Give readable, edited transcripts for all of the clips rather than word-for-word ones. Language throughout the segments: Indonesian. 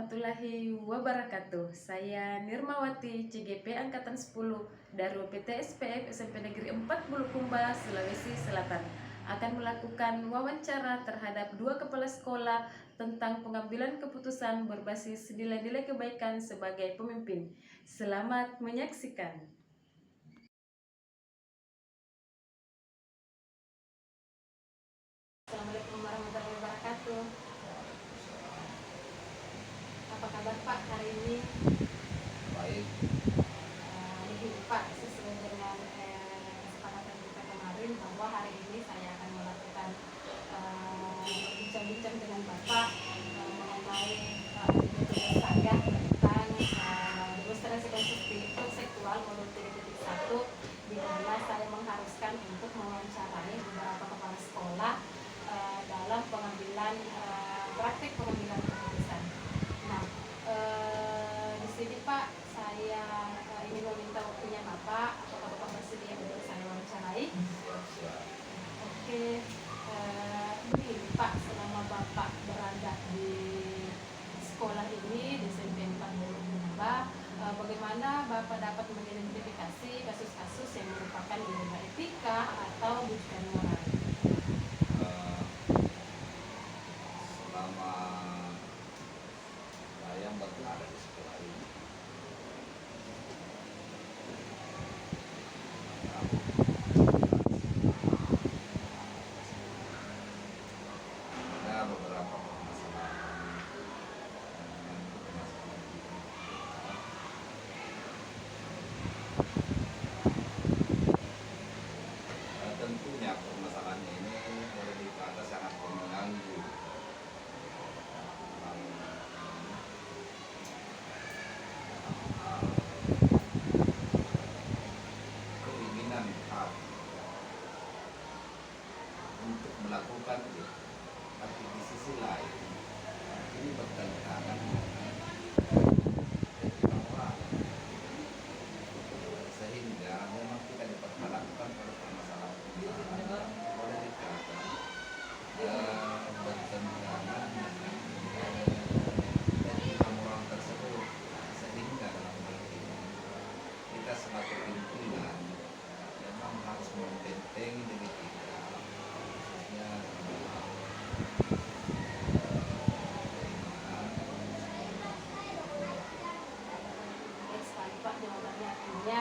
warahmatullahi wabarakatuh. Saya Nirmawati, CGP Angkatan 10 dari PT SPF SMP Negeri 4 Bulukumba, Sulawesi Selatan, akan melakukan wawancara terhadap 2 kepala sekolah tentang pengambilan keputusan berbasis nilai-nilai kebaikan sebagai pemimpin. Selamat menyaksikan. Assalamualaikum warahmatullahi wabarakatuh. Apa kabar Pak hari ini? Baik. Begini Pak, sesuai dengan kesepakatan kita kemarin bahwa hari ini saya akan melakukan bincang-bincang dengan Bapak mengenai tugas saya tentang demonstrasi konseptual modul 3.1, di mana saya mengharuskan untuk mewawancarai beberapa kepala sekolah dalam pengambilan praktik pengambilan keputusan. Nah, di sini Pak, saya ingin meminta waktunya Bapak. Apakah Bapak bersedia untuk saya wawancarai? Oke, ini Pak, selama Bapak berada di sekolah ini di SMP 4 Bulukumba, bagaimana Bapak dapat mengidentifikasi kasus-kasus yang merupakan dilema etika atau bukan moral? Selama saya berada di sekolah ini, ada beberapa permasalahan yang permasalahan tentunya permasalahannya ini boleh dikata sangat mengganggu keinginan hati untuk melakukan itu, tapi di sisi lain ini bertentangan dengan etika moral, sehingga memang kita diperhadapkan pada permasalahan boleh dikata bertentangan dengan etika moral tersebut, sehingga dalam hal ini kita sebagai pimpinan memang harus membentengi diri kita, khususnya dalam hal keimanan. Baik sekali Pak, jawabannya artinya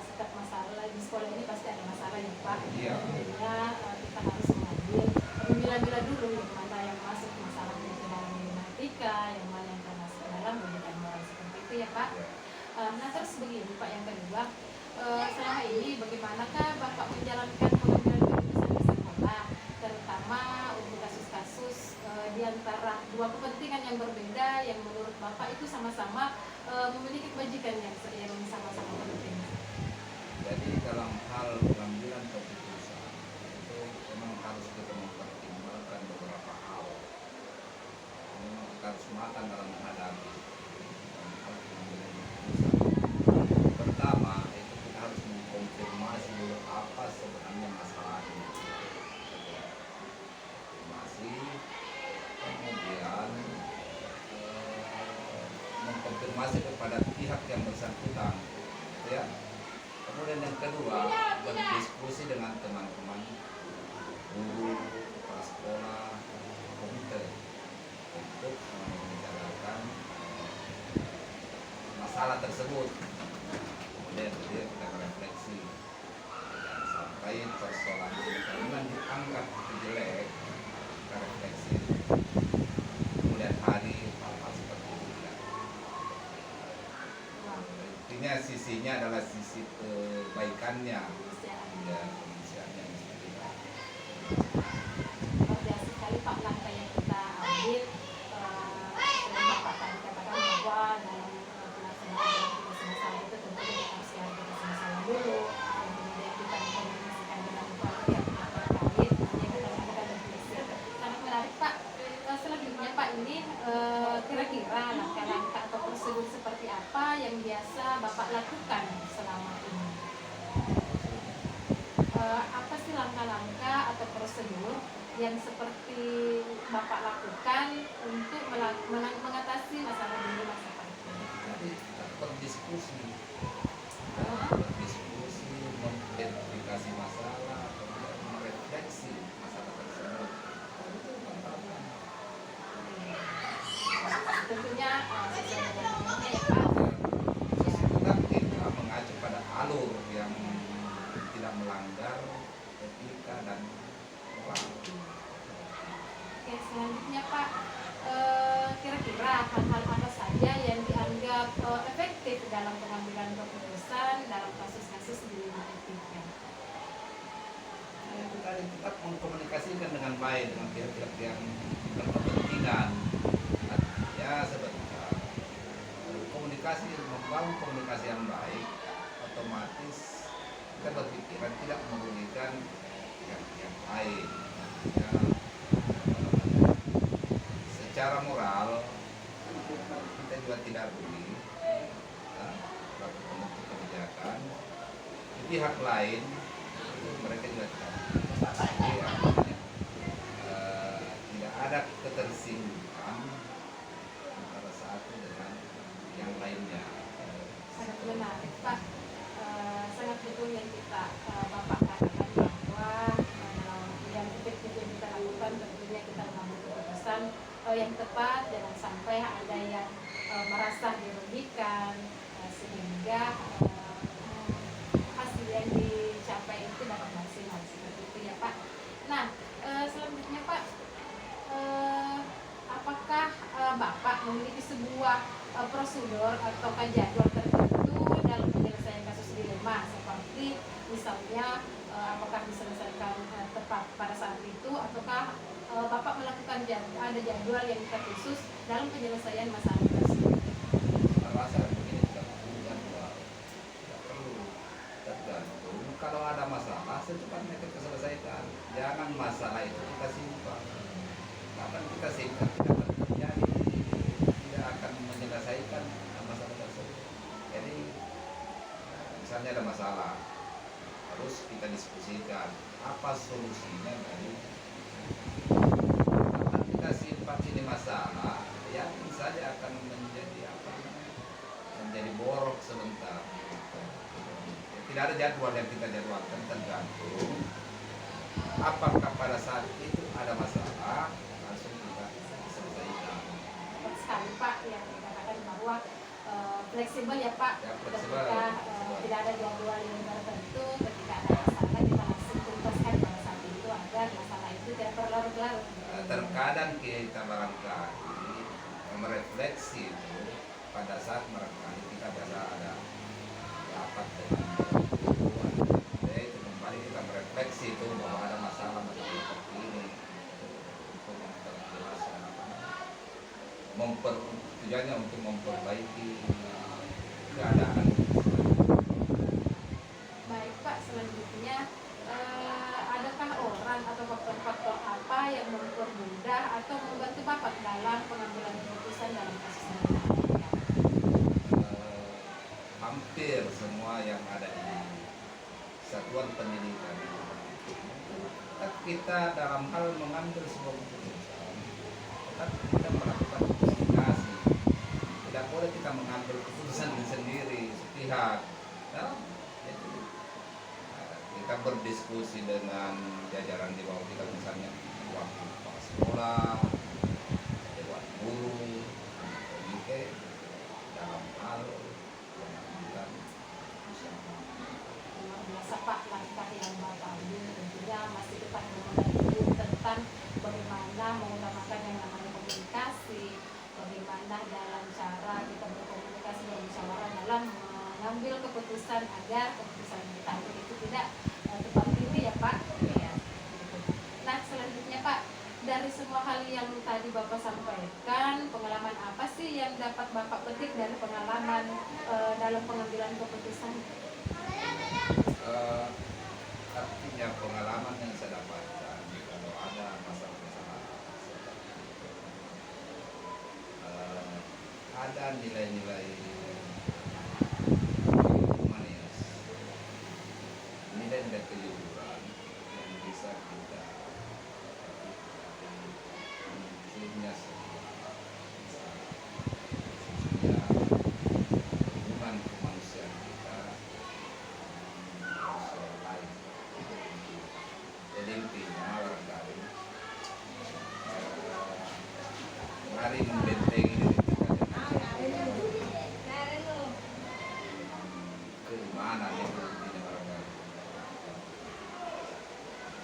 setiap masalah di sekolah ini pasti ada masalah ya Pak. Iya. Artinya kita harus mengambil memilah-milah dulu yang mana yang masuk masalahnya ke dalam dilema etika, yang mana yang termasuk dalam bukan moral, seperti itu ya Pak. Nah terus begini Pak, yang kedua, selama ini bagaimanakah Bapak menjalankan pengambilan keputusan di sekolah, terutama untuk kasus-kasus di antara dua kepentingan yang berbeda yang menurut Bapak itu sama-sama memiliki kebajikan yang sama-sama penting? Jadi dalam hal pengambilan keputusan itu memang harus kita mempertimbangkan beberapa hal. Memang kita harus matang dalam menghadapi dalam hal pengambilan keputusan. Pertama itu kita harus mengkonfirmasi dulu apa sebenarnya masalahnya. Konfirmasi, kemudian mengkonfirmasi kepada pihak yang bersangkutan, ya. Kemudian yang kedua, berdiskusi dengan teman-teman guru, kepala sekolah, komite untuk membicarakan masalah tersebut. Kemudian kita refleksi, jangan sampai persoalan ini memang dianggap jelek, kita refleksi. Kemudian hari hal-hal seperti itu tidak. Intinya sisinya adalah sisi kebaikannya, ya, kemanusiaannya seperti itu. Luar biasa sekali Pak langkah yang kita ambil. Seperti Bapak tadi katakan bahwa dalam pelaksanaan tugas masalah itu tentunya kita harus siapkan masalah dulu, dan kemudian kita mengkomunikasikan dengan pihak terkait, kemudian kita melakukan refleksi. Sangat menarik Pak. Selanjutnya Pak, ini kira-kira langkah-langkah atau prosedur seperti apa yang biasa Bapak lakukan selama ini? Apa sih langkah-langkah atau prosedur yang seperti Bapak lakukan untuk mengatasi masalah di masa pandemi? Jadi berdiskusi, Oh, berdiskusi, mengidentifikasi masalah, kemudian merefleksi masalah tersebut. Itu tantangan. tentunya sesuai dengan umumnya ya Pak. Ya. Tetap kita mengacu pada alur yang tidak melanggar etika dan moral. Oke, selanjutnya Pak, kira-kira hal-hal apa saja yang dianggap efektif dalam pengambilan keputusan dalam kasus-kasus di lingkungan etika? Itu tadi tetap mengkomunikasikan dengan baik dengan pihak-pihak yang berkepentingan. Ya sebentar. Komunikasi, membangun komunikasi yang baik, otomatis kita berpikiran tidak merugikan yang lain. Ya, secara moral kita juga tidak rugi, ya, selaku pembentuk kebijakan. Di pihak lain itu mereka juga tidak rugi. Jadi artinya, tidak ada ketersinggungan antara satu dengan yang lainnya. Sangat menarik Pak. Sangat betul yang Bapak katakan bahwa yang efektif yang kita lakukan tentunya kita mengambil keputusan yang tepat, jangan sampai ada yang merasa dirugikan, sehingga hasil yang dicapai itu dapat maksimal seperti itu ya Pak. Nah, selanjutnya Pak, apakah Bapak memiliki sebuah prosedur atau jadwal tertentu dalam penyelesaian kasus dilema, seperti misalnya apakah diselesaikan tepat pada saat itu, ataukah Bapak melakukan ada jadwal yang terkhusus dalam penyelesaian masalah tersebut? Saya rasa begini tidak perlu jadwal, tidak perlu tergantung. Kalau ada masalah secepatnya kita selesaikan. Jangan masalah itu kita simpan. Kapan kita simpan tidak akan terjadi, tidak akan menyelesaikan masalah tersebut. Jadi misalnya ada masalah, harus kita diskusikan apa solusinya dari akan kita simpan ini masalah, yakin saja akan menjadi menjadi borok sebentar. Tidak ada jadwal yang kita jadwalkan, tergantung apakah pada saat itu ada masalah langsung kita selesaikan. Tepat sekali Pak yang dikatakan bahwa fleksibel ya Pak, Ya, fleksibel. ketika tidak ada jadwal yang tertentu, ketika ada masalah kita langsung tuntaskan pada saat itu agar masalah itu tidak berlarut-larut. Terkadang kita barangkali merefleksi itu pada saat barangkali kita biasa ada rapat dengan itu kembali kita merefleksi itu bahwa ada masalah seperti ini untuk memperjelas tujuannya untuk memperbaiki keadaan. Baik Pak, selanjutnya adakah orang atau faktor-faktor apa yang mempermudah atau membantu Bapak dalam pengambilan keputusan dalam kasus ini? Hampir semua yang ada di satuan pendidikan. Kita dalam hal mengambil sebuah keputusan, tetap kita melakukan komunikasi. Tidak boleh kita mengambil keputusan sendiri, sepihak. Nah, jadi, kita berdiskusi dengan jajaran di bawah kita, misalnya waktu kepala sekolah, dewan guru, komite dalam hal pengambilan keputusan. Luar biasa Pak, langkah yang Bapak ambil tentunya masih tetap mengenai tentang bagaimana mengutamakan yang namanya komunikasi, bagaimana dalam cara kita berkomunikasi dan musyawarah dalam mengambil keputusan agar keputusan kita itu tidak tepat pilih ya Pak. Ya. Nah selanjutnya Pak, dari semua hal yang tadi Bapak sampaikan, pengalaman apa sih yang dapat Bapak petik dari pengalaman dalam pengambilan keputusan? Artinya pengalaman yang saya dapatkan kalau ada masalah-masalah seperti itu, ada nilai-nilai humanis, nilai-nilai kejujuran yang bisa kita itu intinya barangkali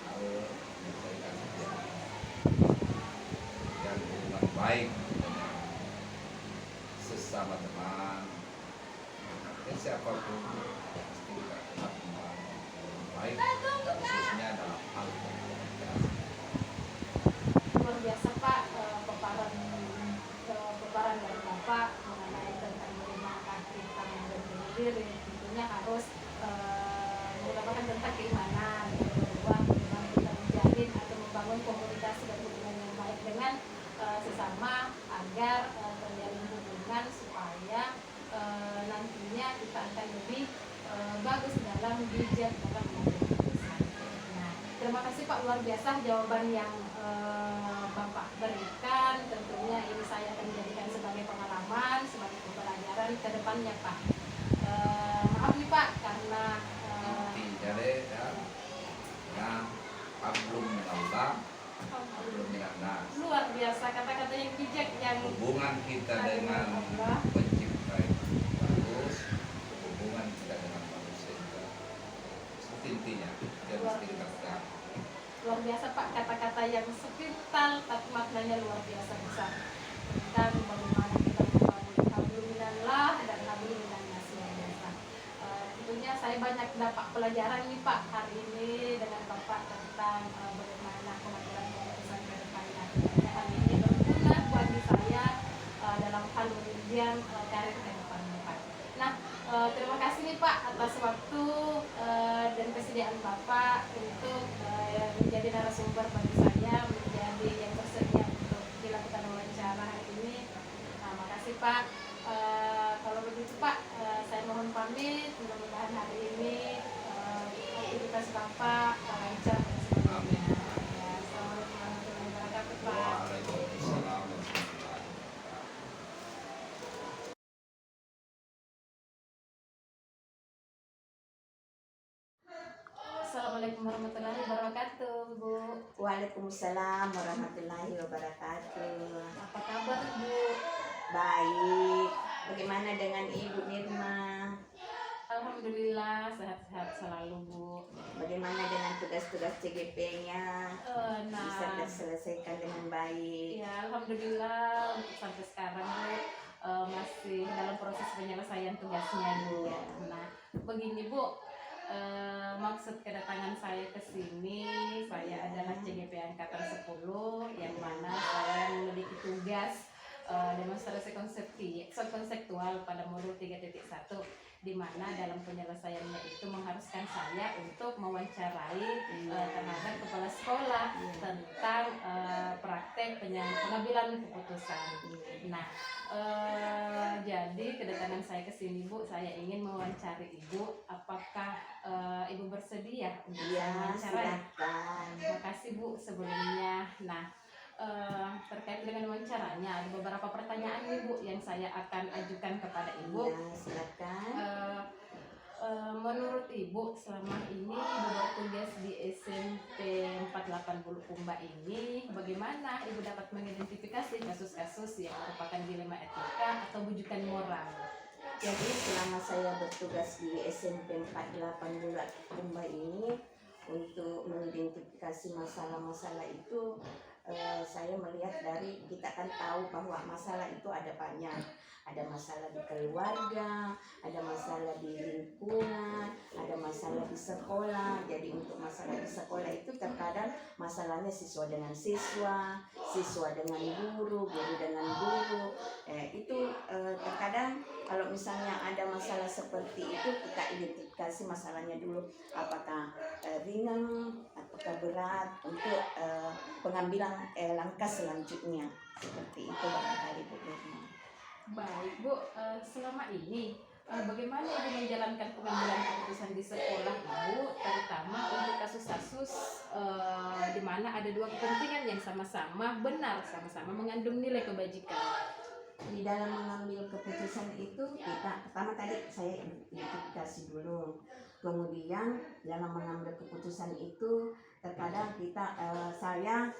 hal menyelesaikan yang hubungan baik dengan sesama teman dan siapapun pasti kita tetap membangun hubungan baik khususnya dalam hal komunikasi. Luar biasa Pak, paparan dari Bapak mengenai tentang bagaimana kita melindungi diri. Tentunya harus mengutamakan tentang keimanan, bahwa bagaimana kita menjalin atau membangun komunikasi dan hubungan yang baik dengan sesama agar terjalin hubungan supaya nantinya kita akan lebih bagus dalam bijak dalam mengambil keputusan. Nah, terima kasih Pak, luar biasa jawaban yang Bapak berikan. Tentunya ini saya akan jadikan sebagai pengalaman, sebagai pembelajaran ke depannya Pak. Maaf nih Pak karena Intinya deh ya hablum minallah hablum minannas. luar biasa kata-kata yang bijak yang Hubungan kita dengan Allah. pencipta itu bagus, hubungan kita dengan manusia juga itu intinya yang mesti kita pegang. Luar biasa Pak, kata-kata yang sepintal tapi maknanya luar biasa besar tentang bagaimana kita membangun hablum minallah dan hablum minannas. Luar biasa. Tentunya saya banyak dapat pelajaran nih Pak hari ini dengan Bapak tentang bagaimana pengambilan keputusan ke depannya. Tentunya hal ini berguna bagi saya dalam hal menunjang karir ke depannya Pak. Nah, terima kasih nih Pak atas waktu dan kesediaan Bapak untuk menjadi narasumber bagi saya, menjadi yang bersedia untuk dilakukan wawancara hari ini. Nah, makasih Pak. Kalau begitu Pak, saya mohon pamit. Mudah-mudahan hari ini aktivitas Bapak lancar dan sebagainya. Ya, assalamualaikum warahmatullahi wabarakatuh Pak. Waalaikumsalam warahmatullahi wabarakatuh. Assalamualaikum warahmatullahi wabarakatuh Bu. Waalaikumsalam warahmatullahi wabarakatuh. Apa kabar Bu? Baik. Bagaimana dengan Ibu Nirma? Alhamdulillah sehat-sehat selalu Bu. Bagaimana dengan tugas-tugas CGP-nya? Bisa Nah, terselesaikan dengan baik? ya alhamdulillah untuk sampai sekarang Bu masih dalam proses penyelesaian tugasnya Bu. Iya. Nah, begini Bu, maksud kedatangan saya ke sini, saya adalah CGP Angkatan 10 yang mana saya memiliki tugas demonstrasi konseptual pada modul 3.1 di mana dalam penyelesaiannya itu mengharuskan saya untuk mewawancarai terhadap kepala sekolah tentang praktek pengambilan keputusan. Nah, jadi kedatangan saya ke sini Bu, saya ingin mewawancari Ibu. Apakah Ibu bersedia untuk Iya, mewawancarai? silakan. Terima kasih Bu sebelumnya. Nah, terkait dengan wawancaranya ada beberapa pertanyaan nih Bu yang saya akan ajukan kepada Ibu. Iya, silakan. Menurut Ibu selama ini Ibu bertugas di SMP 48 Bulukumba ini, bagaimana Ibu dapat mengidentifikasi kasus-kasus yang merupakan dilema etika atau bujukan moral? Jadi selama saya bertugas di SMP 48 Bulukumba ini untuk mengidentifikasi masalah-masalah itu, saya melihat dari, kita kan tahu bahwa masalah itu ada banyak. Ada masalah di keluarga, ada masalah di lingkungan, ada masalah di sekolah. Jadi untuk masalah di sekolah itu terkadang masalahnya siswa dengan siswa, siswa dengan guru, guru dengan guru. Itu terkadang kalau misalnya ada masalah seperti itu, kita identifikasi masalahnya dulu, apakah ringan, apakah berat, untuk pengambilan langkah selanjutnya. Seperti itu barangkali Bu Nirma. Baik Bu, selama ini bagaimana Ibu menjalankan pengambilan keputusan di sekolah Ibu, terutama untuk kasus-kasus di mana ada dua kepentingan yang sama-sama benar, sama-sama mengandung nilai kebajikan. Di dalam mengambil keputusan itu, kita pertama tadi saya identifikasi dulu, kemudian dalam mengambil keputusan itu terkadang saya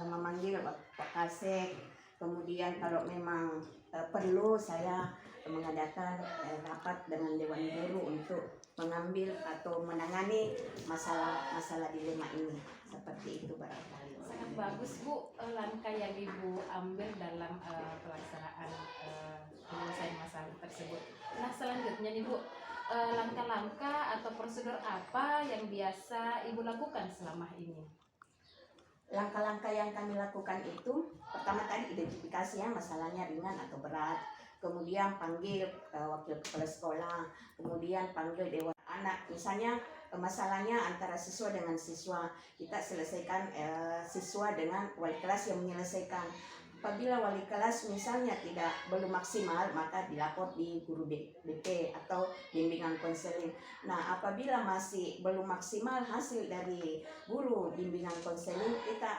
memanggil Pak Kasek, kemudian kalau memang perlu saya mengadakan rapat dengan Dewan Guru untuk mengambil atau menangani masalah dilema ini. Seperti itu barangkali. Sangat bagus Bu langkah yang Ibu ambil dalam pelaksanaan penyelesaian masalah tersebut. Nah selanjutnya nih Bu, langkah-langkah atau prosedur apa yang biasa Ibu lakukan selama ini? Langkah-langkah yang kami lakukan itu pertama tadi identifikasi ya masalahnya ringan atau berat, kemudian panggil wakil kepala sekolah, kemudian panggil dewan anak. Misalnya masalahnya antara siswa dengan siswa, kita selesaikan siswa dengan wali kelas yang menyelesaikan. Apabila wali kelas misalnya belum maksimal, maka dilapor di guru BP atau bimbingan konseling. Nah, apabila masih belum maksimal hasil dari guru bimbingan konseling, kita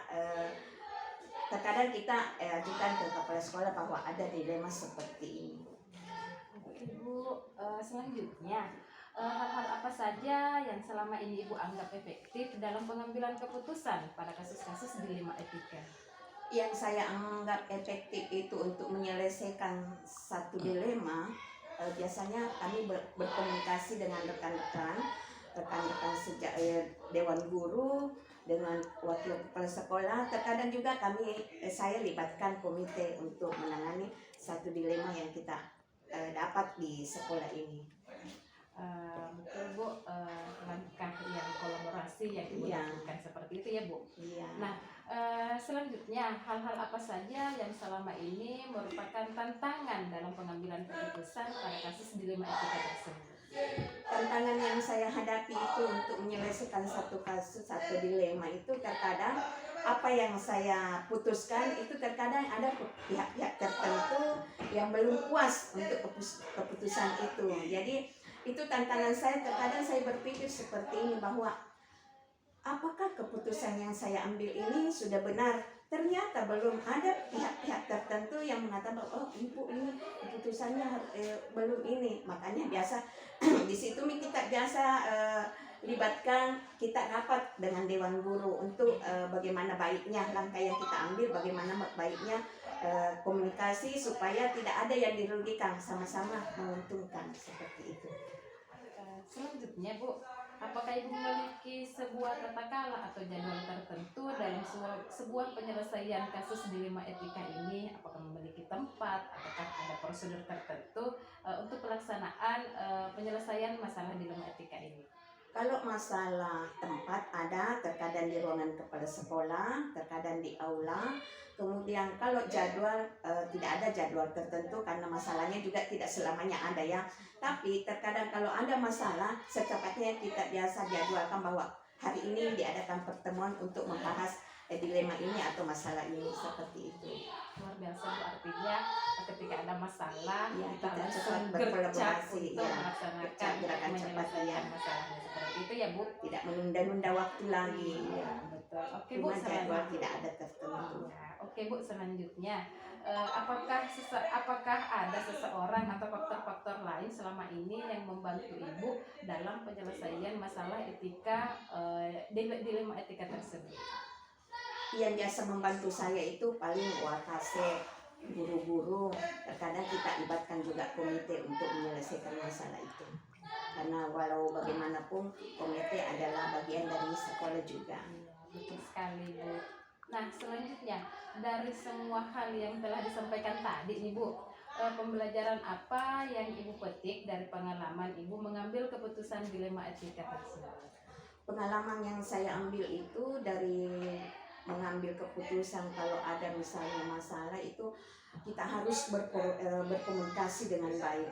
terkadang kita ajukan ke kepala sekolah bahwa ada dilema seperti ini. Oke Bu, selanjutnya hal-hal apa saja yang selama ini Ibu anggap efektif dalam pengambilan keputusan pada kasus-kasus dilema etika? Yang saya anggap efektif itu untuk menyelesaikan satu dilema, biasanya kami berkomunikasi dengan rekan-rekan sejak dewan guru dengan wakil kepala sekolah. Terkadang juga saya libatkan komite untuk menangani satu dilema yang kita dapat di sekolah ini. Betul Bu, langkah yang kolaborasi yang Ibu lakukan seperti itu ya Bu. Iya. Nah selanjutnya hal-hal apa saja yang selama ini merupakan tantangan dalam pengambilan keputusan pada kasus dilema etika tersebut? Tantangan yang saya hadapi itu untuk menyelesaikan satu kasus, satu dilema itu terkadang apa yang saya putuskan itu terkadang ada pihak-pihak tertentu yang belum puas untuk keputusan itu. Jadi itu tantangan saya. Terkadang saya berpikir seperti ini bahwa apakah keputusan yang saya ambil ini sudah benar? Ternyata belum ada pihak-pihak tertentu yang mengatakan oh ibu ini keputusannya belum ini. Makanya biasa di situ kita biasa libatkan, kita rapat dengan dewan guru untuk bagaimana baiknya langkah yang kita ambil, bagaimana baiknya komunikasi supaya tidak ada yang dirugikan, sama-sama menguntungkan seperti itu. Selanjutnya Bu, apakah Ibu memiliki sebuah tata cara atau jadwal tertentu dalam sebuah penyelesaian kasus dilema etika ini? Apakah memiliki tempat, apakah ada prosedur tertentu untuk pelaksanaan penyelesaian masalah dilema etika ini? Kalau masalah tempat ada, terkadang di ruangan kepala sekolah, terkadang di aula. Kemudian kalau jadwal tidak ada jadwal tertentu karena masalahnya juga tidak selamanya ada ya. Tapi terkadang kalau ada masalah, secepatnya kita biasa jadwalkan bahwa hari ini diadakan pertemuan untuk membahas dilema ini atau masalah ini, seperti itu. Luar biasa Bu, artinya ketika ada masalah Ya, kita kita langsung cepat gercep berkolaborasi, untuk ya, melaksanakan gerakan cepat, menyelesaikan ya. masalahnya seperti itu ya Bu. Tidak menunda-nunda waktu lagi. Ya. Betul. Oke Bu, Cuma jadwal selanjutnya. tidak ada tertentu. Ya, oke Bu, selanjutnya apakah ada seseorang atau faktor-faktor lain selama ini yang membantu Ibu dalam penyelesaian masalah etika dilema etika tersebut? Yang biasa membantu saya itu paling wakase, guru-guru. Terkadang kita libatkan juga komite untuk menyelesaikan masalah itu. Karena walau bagaimanapun komite adalah bagian dari sekolah juga. Betul sekali Bu. Nah selanjutnya dari semua hal yang telah disampaikan tadi nih Bu, pembelajaran apa yang Ibu petik dari pengalaman Ibu mengambil keputusan dilema etika tersebut? Pengalaman yang saya ambil itu dari mengambil keputusan kalau ada misalnya masalah itu kita harus berkomunikasi dengan baik.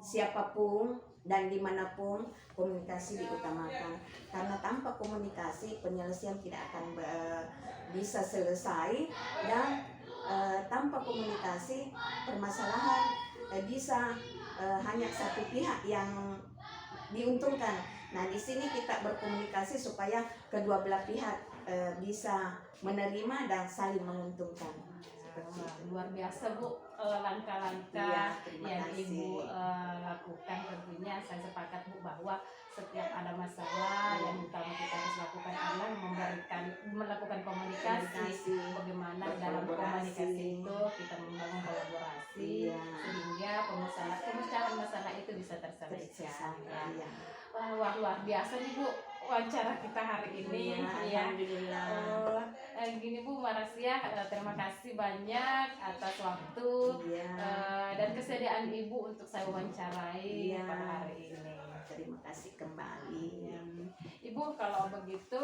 Siapapun dan dimanapun komunikasi diutamakan. Karena tanpa komunikasi penyelesaian tidak akan bisa selesai, dan tanpa komunikasi permasalahan bisa hanya satu pihak yang diuntungkan. Nah di sini kita berkomunikasi supaya kedua belah pihak bisa menerima dan saling menguntungkan. Luar biasa Bu, langkah-langkah yang Ibu lakukan. Tentunya saya sepakat Bu bahwa setiap ada masalah yang utama kita harus lakukan adalah melakukan komunikasi. Bagaimana dalam komunikasi itu kita membangun kolaborasi sehingga pemecahan masalah itu bisa terselesaikan. Wah, luar biasa nih Bu wawancara kita hari ini. Iya, Ya. alhamdulillah. Gini Bu Marasia, terima kasih banyak atas waktu Iya. dan kesediaan Ibu untuk saya wawancarai Iya. pada hari ini. Terima kasih kembali. Ibu kalau begitu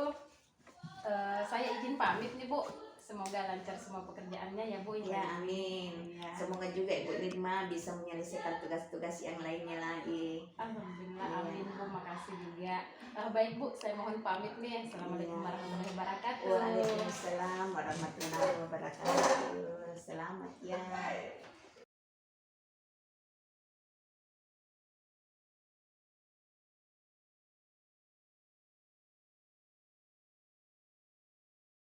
saya izin pamit nih Bu. Semoga lancar semua pekerjaannya ya Bu. Ya, amin. Ya. Semoga juga Ibu Nirma bisa menyelesaikan tugas-tugas yang lainnya lagi. Alhamdulillah, Iya. amin Bu, makasih juga. Baik Bu, saya mohon pamit nih. Assalamualaikum Iya. warahmatullahi wabarakatuh. Waalaikumsalam warahmatullahi wabarakatuh. Selamat ya.